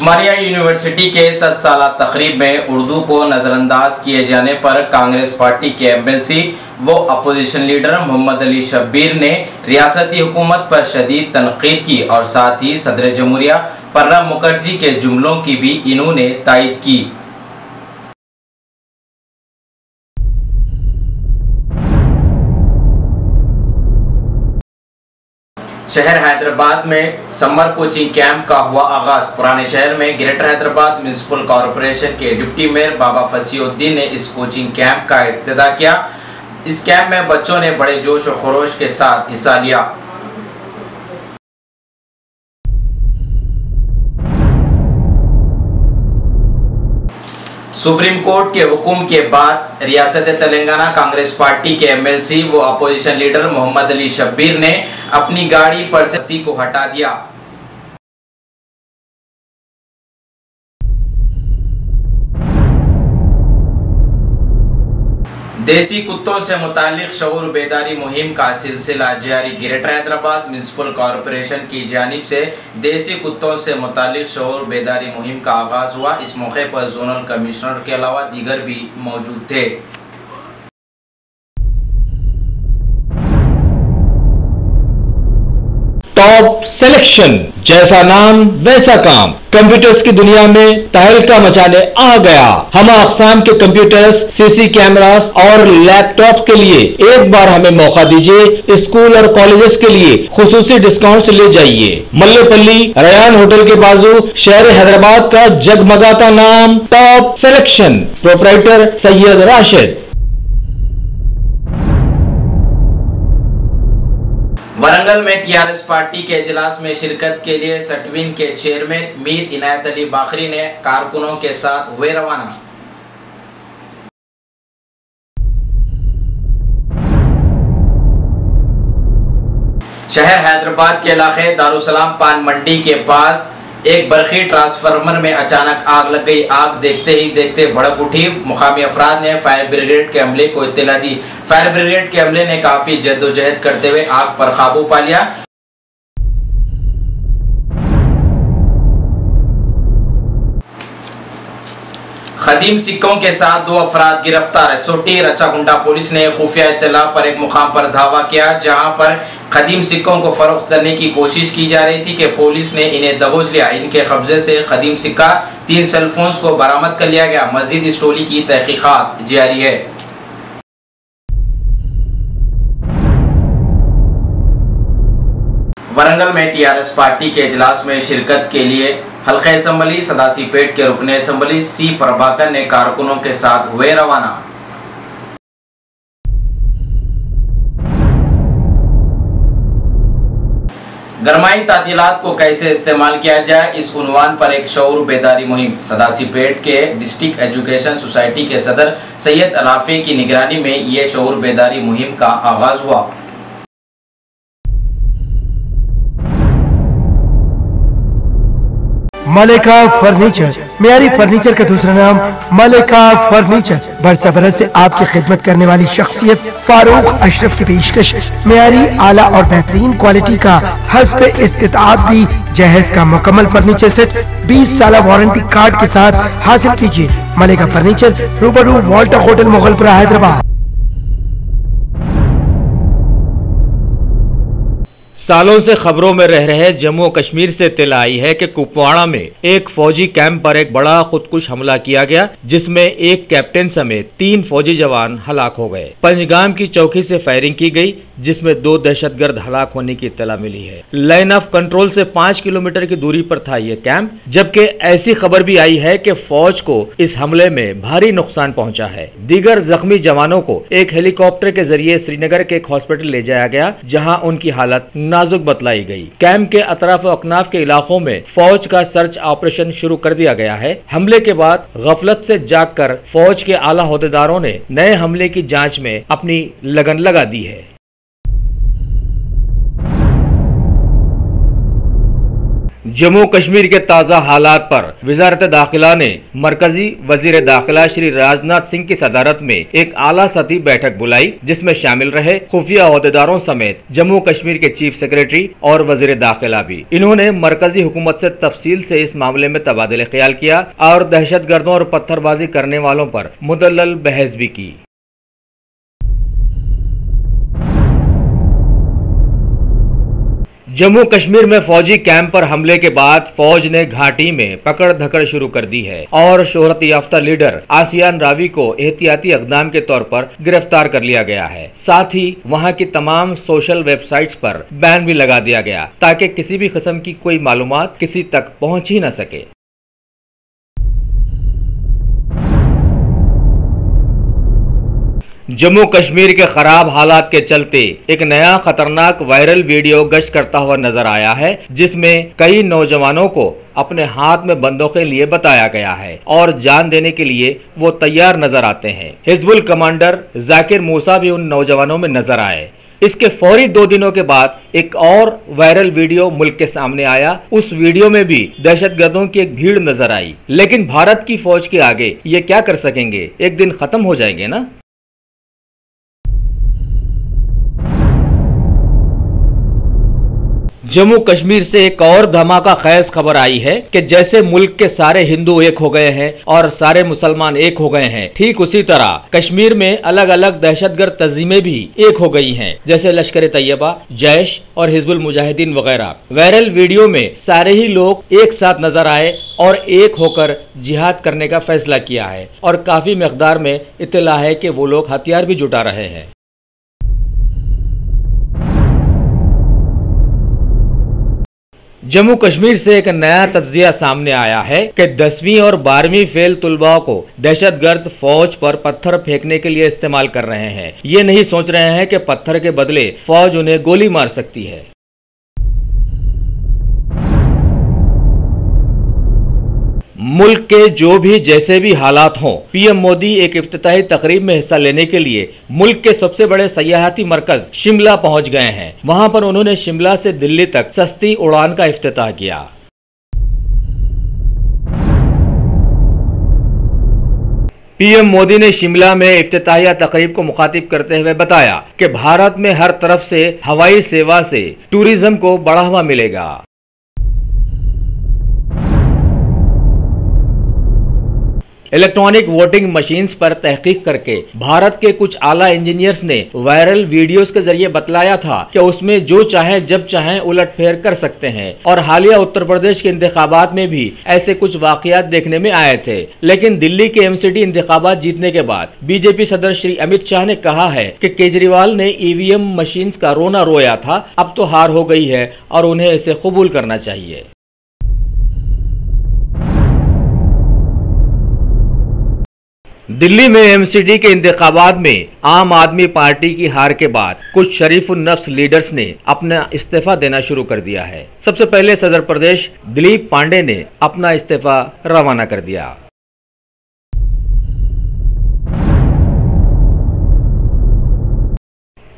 उस्मानिया university के 7 साला तकरीब में उर्दू को नज़रअंदाज किए जाने पर कांग्रेस पार्टी के एमएलसी व अपोजिशन लीडर मोहम्मद अली शब्बीर ने रियासती हुकूमत पर शदीद तनकीद की और साथ ही सदर जमहूरिया प्रणब मुखर्जी के जुमलों की भी इन्होंने तायीद की। शहर हैदराबाद में समर कोचिंग कैंप का हुआ आगाज। पुराने शहर में ग्रेटर हैदराबाद म्युनिसिपल कॉरपोरेशन के डिप्टी मेयर बाबा फसीउद्दीन ने इस कोचिंग कैंप का इफ्तिताह किया। इस कैंप में बच्चों ने बड़े जोश और खरोश के साथ हिस्सा लिया। सुप्रीम कोर्ट के हुक्म के बाद रियासत तेलंगाना कांग्रेस पार्टी के एमएलसी व अपोजिशन लीडर मोहम्मद अली शब्बीर ने अपनी गाड़ी पर से पत्ती को हटा दिया। देसी कुत्तों से मुतालिक शऊर बेदारी मुहिम का सिलसिला जारी। ग्रेटर हैदराबाद म्युनिसिपल कॉरपोरेशन की जानिब से देसी कुत्तों से मुतालिक शऊर बेदारी मुहिम का आगाज हुआ। इस मौके पर जोनल कमिश्नर के अलावा दीगर भी मौजूद थे। टॉप सिलेक्शन, जैसा नाम वैसा काम, कंप्यूटर्स की दुनिया में तहलका मचाने आ गया। हम अक़साम के कंप्यूटर्स, सीसी कैमरास और लैपटॉप के लिए एक बार हमें मौका दीजिए। स्कूल और कॉलेजेस के लिए खुसूसी डिस्काउंट ले जाइए। मल्लेपल्ली रयान होटल के बाजू शहर हैदराबाद का जगमगाता नाम top selection. Proprietor Syed Rashid. Warangal में टीआरएस पार्टी के इजलास में शिरकत के लिए सटविन के चेयरमैन मीर इनायत अली बाखरी ने कारकुनों के साथ हुए रवाना। शहर हैदराबाद के इलाके दारुसलाम पान मंडी के पास एक बरखी ट्रांसफार्मर में अचानक आग लग गई। आग देखते ही देखते भड़क उठी। मुकामी अफराद ने फायर ब्रिगेड के अमले को इत्तला दी। फायर ब्रिगेड के अमले ने काफी जद्दोजहद करते हुए आग पर काबू पा लिया। खदीम सिक्कों के साथ 2 अफराद गिरफ्तार। सोटी रचागुंडा पुलिस ने खुफिया इत्तला पर एक मुकाम पर धावा किया जहां पर खदीम सिक्कों को फरोख्त करने की कोशिश की जा रही थी कि पुलिस ने इन्हें दबोच लिया। इनके कब्जे से खदीम सिक्का 3 सेलफोन्स को बरामद कर लिया गया। मजीद इस टोली की तहकीकात जारी है। वरंगल में टीआरएस पार्टी के इजलास में शिरकत के लिए हल्का असम्बली सदासीपेट के रुकने असम्बली सी प्रभाकर ने कारकुनों के साथ हुए रवाना। गरमाई तातीलात को कैसे इस्तेमाल किया जाए, इस उन्वान पर एक शऊर बेदारी मुहिम। सदासीपेट के डिस्ट्रिक्ट एजुकेशन सोसाइटी के सदर सैयद राफी की निगरानी में ये शऊर बेदारी मुहिम का आगाज हुआ। मलिका फर्नीचर, मियारी फर्नीचर का दूसरा नाम मलिका फर्नीचर। बरसा बरस से आपकी खिदमत करने वाली शख्सियत फारूक अशरफ की पेशकश मियारी आला और बेहतरीन क्वालिटी का हस्ब इस्तिताअत भी जहेज का मुकम्मल फर्नीचर सेट 20 साल वारंटी कार्ड के साथ हासिल कीजिए। मलिका फर्नीचर, रूबरू वॉल्टर होटल मुगलपुरा हैदराबाद। सालों से खबरों में रह रहे जम्मू कश्मीर से इत्तला आई है कि कुपवाड़ा में एक फौजी कैंप पर एक बड़ा खुदकुश हमला किया गया जिसमें एक कैप्टन समेत 3 फौजी जवान हलाक हो गए। पंजगाम की चौकी से फायरिंग की गई जिसमें 2 दहशतगर्द हलाक होने की इत्तला मिली है। लाइन ऑफ कंट्रोल से 5 किलोमीटर की दूरी पर था यह कैंप, जबकि ऐसी खबर भी आई है कि फौज को इस हमले में भारी नुकसान पहुंचा है। दीगर जख्मी जवानों को एक हेलीकॉप्टर के जरिए श्रीनगर के एक हॉस्पिटल ले जाया गया जहां उनकी हालत नाजुक बतलाई गई। कैंप के अतराफ अकनाफ के इलाकों में फौज का सर्च ऑपरेशन शुरू कर दिया गया है। हमले के बाद गफलत से जागकर फौज के आला ओहदेदारों ने नए हमले की जांच में अपनी लगन लगा दी है। जम्मू कश्मीर के ताज़ा हालात पर वजारत दाखिला ने मरकजी वजीर दाखिला श्री राजनाथ सिंह की सदारत में एक आला सतही बैठक बुलाई, जिसमें शामिल रहे खुफिया ओहदेदारों समेत जम्मू कश्मीर के चीफ सेक्रेटरी और वजीर दाखिला भी। इन्होंने मरकजी हुकूमत से तफसील से इस मामले में तबादले ख्याल किया और दहशतगर्दों और पत्थरबाजी करने वालों पर मुदल्लल बहस भी की। जम्मू कश्मीर में फौजी कैंप पर हमले के बाद फौज ने घाटी में पकड़ धकड़ शुरू कर दी है और शोहरत याफ्ता लीडर आसियान रावी को एहतियाती इक़दाम के तौर पर गिरफ्तार कर लिया गया है। साथ ही वहां की तमाम सोशल वेबसाइट्स पर बैन भी लगा दिया गया ताकि किसी भी किस्म की कोई मालूमात किसी तक पहुंच ही न सके। जम्मू कश्मीर के खराब हालात के चलते एक नया खतरनाक वायरल वीडियो गश्त करता हुआ नजर आया है, जिसमें कई नौजवानों को अपने हाथ में बंदूकें लिए बताया गया है और जान देने के लिए वो तैयार नजर आते हैं। हिजबुल कमांडर जाकिर मूसा भी उन नौजवानों में नजर आए। इसके फौरी 2 दिनों के बाद एक और वायरल वीडियो मुल्क के सामने आया। उस वीडियो में भी दहशतगर्दों की एक भीड़ नजर आई, लेकिन भारत की फौज के आगे ये क्या कर सकेंगे, एक दिन खत्म हो जाएंगे ना। जम्मू कश्मीर से एक और धमाका खैज खबर आई है कि जैसे मुल्क के सारे हिंदू एक हो गए हैं और सारे मुसलमान एक हो गए हैं, ठीक उसी तरह कश्मीर में अलग अलग दहशतगर्द तंजीमें भी एक हो गई हैं, जैसे लश्कर तैयबा, जैश और हिजबुल मुजाहिदीन वगैरह। वायरल वीडियो में सारे ही लोग एक साथ नजर आए और एक होकर जिहाद करने का फैसला किया है और काफी मकदार में इत्तला है कि वो लोग हथियार भी जुटा रहे हैं। जम्मू कश्मीर से एक नया तज्जिया सामने आया है कि 10वीं और 12वीं फेल तुलबा को दहशतगर्द फौज पर पत्थर फेंकने के लिए इस्तेमाल कर रहे हैं। ये नहीं सोच रहे हैं कि पत्थर के बदले फौज उन्हें गोली मार सकती है। मुल्क के जो भी जैसे भी हालात हों, पीएम मोदी एक इफ्तिताही तकरीब में हिस्सा लेने के लिए मुल्क के सबसे बड़े सयाहती मरकज शिमला पहुंच गए हैं। वहां पर उन्होंने शिमला से दिल्ली तक सस्ती उड़ान का इफ्तिताह किया। पीएम मोदी ने शिमला में इफ्तिताहिया तकरीब को मुखातिब करते हुए बताया कि भारत में हर तरफ से हवाई सेवा से टूरिज्म को बढ़ावा मिलेगा। इलेक्ट्रॉनिक वोटिंग मशीन्स पर तहकीक करके भारत के कुछ आला इंजीनियर्स ने वायरल वीडियोस के जरिए बतलाया था कि उसमें जो चाहे जब चाहे उलटफेर कर सकते हैं और हालिया उत्तर प्रदेश के इंतखाबात में भी ऐसे कुछ वाकयात देखने में आए थे। लेकिन दिल्ली के एमसीडी इंतखाबात जीतने के बाद बीजेपी सदर श्री अमित शाह ने कहा है कि केजरीवाल ने ईवीएम मशीन्स का रोना रोया था, अब तो हार हो गई है और उन्हें इसे कबूल करना चाहिए। दिल्ली में एमसीडी के इंतखाबात में आम आदमी पार्टी की हार के बाद कुछ शरीफुन्नफ्स लीडर्स ने अपना इस्तीफा देना शुरू कर दिया है। सबसे पहले सदर प्रदेश दिलीप पांडे ने अपना इस्तीफा रवाना कर दिया।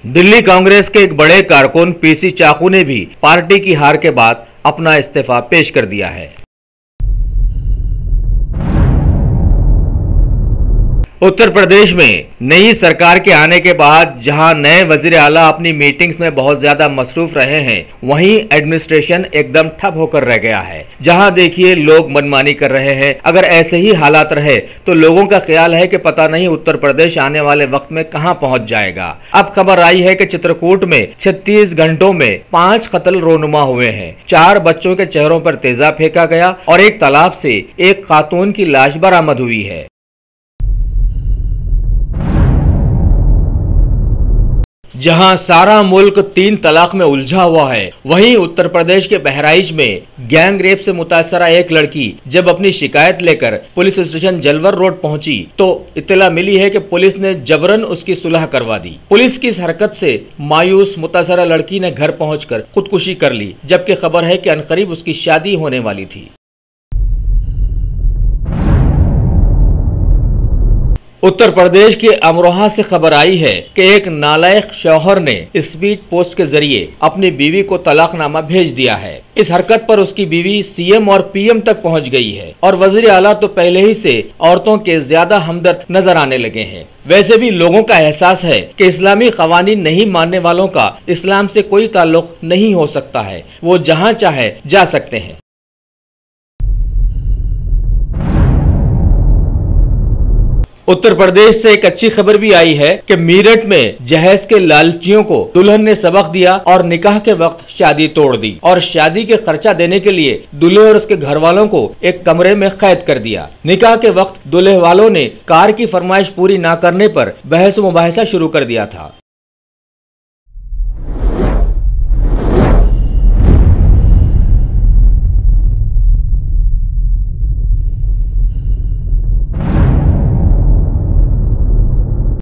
दिल्ली कांग्रेस के एक बड़े कारकुन पीसी चाकू ने भी पार्टी की हार के बाद अपना इस्तीफा पेश कर दिया है। उत्तर प्रदेश में नई सरकार के आने के बाद जहां नए वजीर आला अपनी मीटिंग्स में बहुत ज्यादा मसरूफ रहे हैं, वहीं एडमिनिस्ट्रेशन एकदम ठप होकर रह गया है। जहां देखिए लोग मनमानी कर रहे हैं। अगर ऐसे ही हालात रहे तो लोगों का ख्याल है कि पता नहीं उत्तर प्रदेश आने वाले वक्त में कहां पहुंच जाएगा। अब खबर आई है कि चित्रकूट में 36 घंटों में 5 कत्ल रोनुमा हुए हैं। 4 बच्चों के चेहरों पर तेजाब फेंका गया और एक तालाब से एक खातून की लाश बरामद हुई है। जहां सारा मुल्क 3 तलाक में उलझा हुआ है, वहीं उत्तर प्रदेश के बहराइच में गैंग रेप से मुतासरा एक लड़की जब अपनी शिकायत लेकर पुलिस स्टेशन जलवर रोड पहुंची तो इत्तला मिली है कि पुलिस ने जबरन उसकी सुलह करवा दी। पुलिस की इस हरकत से मायूस मुतासरा लड़की ने घर पहुंचकर खुदकुशी कर ली, जबकि खबर है कि अनकरीब उसकी शादी होने वाली थी। उत्तर प्रदेश के अमरोहा से खबर आई है कि एक नालायक शौहर ने स्पीड पोस्ट के जरिए अपनी बीवी को तलाकनामा भेज दिया है। इस हरकत पर उसकी बीवी सीएम और पीएम तक पहुंच गई है और वजीर आला तो पहले ही से औरतों के ज्यादा हमदर्द नजर आने लगे हैं। वैसे भी लोगों का एहसास है कि इस्लामी कवानीन नहीं मानने वालों का इस्लाम से कोई ताल्लुक नहीं हो सकता है, वो जहाँ चाहे जा सकते हैं। उत्तर प्रदेश से एक अच्छी खबर भी आई है कि मीरठ में जहेज के लालचियों को दुल्हन ने सबक दिया और निकाह के वक्त शादी तोड़ दी और शादी के खर्चा देने के लिए दूल्हे और उसके घर वालों को एक कमरे में कैद कर दिया। निकाह के वक्त दूल्हे वालों ने कार की फरमाइश पूरी न करने पर बहस मुबाहिसा शुरू कर दिया था।